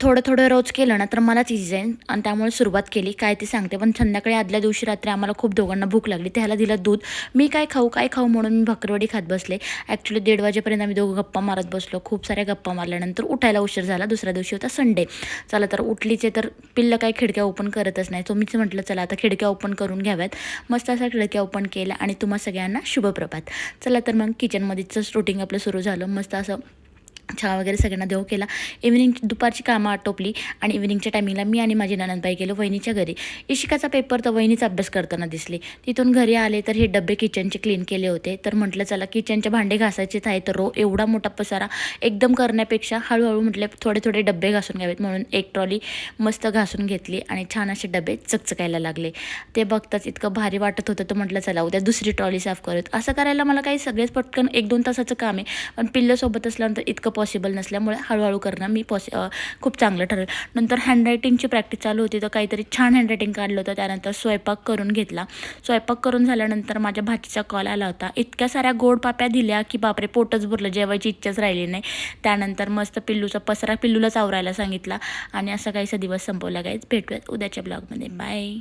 थोडं थोडं रोज केलं ना तर मलाच इझी जाईल आणि त्यामुळे सुरुवात केली. काय ते सांगते. पण संध्याकाळी आदल्या दिवशी रात्री आम्हाला खूप दोघांना भूक लागली. त्याला दिलं दूध. मी काय खाऊ म्हणून मी भाकरवडी खात बसले. ॲक्च्युली 1:30 वाजेपर्यंत आम्ही दोघं गप्पा मारत बसलो. खूप साऱ्या गप्पा मारल्यानंतर उठायला उशीर झाला. दुसऱ्या दिवशी होता संडे. चला तर उठलीचे तर पिल्लं काही खिडक्या ओपन करतच नाही. तो मीच म्हटलं चला आता खिडक्या ओपन करून घ्याव्यात. मस्त अशा खिडक्या ओपन केल्या आणि तुम्हा सगळ्यांना शुभप्रभात. चला तर मग किचनमध्येच रुटीन आपलं सुरू झालं. मस्त असं चहा वगैरे सगळ्यांना देऊ केला. दुपारची कामं आटोपली आणि इव्हिनिंगच्या टायमिंगला मी आणि माझी नणंदबाई गेलो वहिनीच्या घरी. इशिकाचा पेपर तर वहिनीचा अभ्यास करताना दिसली. तिथून घरी आले तर हे डबे किचनचे क्लीन केले होते. तर म्हटलं चला किचनचे भांडे घासायचेच आहे तर एवढा मोठा पसारा एकदम करण्यापेक्षा हळूहळू म्हटले थोडे थोडे डबे घासून घ्यावेत म्हणून एक ट्रॉली मस्त घासून घेतली आणि छान असे डबे चकचकायला लागले. ते बघताच इतकं भारी वाटत होतं तर म्हटलं चला उद्या दुसरी ट्रॉली साफ करूयात. असं करायला मला काही सगळेच पटकन 1-2 तासाचं काम आहे. पण पिल्लंसोबत असल्यानंतर इतकं पॉसिबल नसल्यामुळे हळूहळू करणं मी खूप चांगलं ठरवलं. नंतर हँडरायटिंगची प्रॅक्टिस चालू होती तर काहीतरी छान हँडरायटिंग काढलं होतं. त्यानंतर स्वयंपाक करून घेतला. स्वयंपाक करून झाल्यानंतर माझ्या भाचीचा कॉल आला होता. इतक्या साऱ्या गोड पाप्या दिल्या की बापरे पोटच भरलं. जेवायची इच्छाच राहिली नाही. त्यानंतर मस्त पिल्लूचा पसरा पिल्लूलाच आवरायला सांगितला आणि असा काहीसा दिवस संपवला. गाईज भेटूयात उद्याच्या ब्लॉगमध्ये. बाय.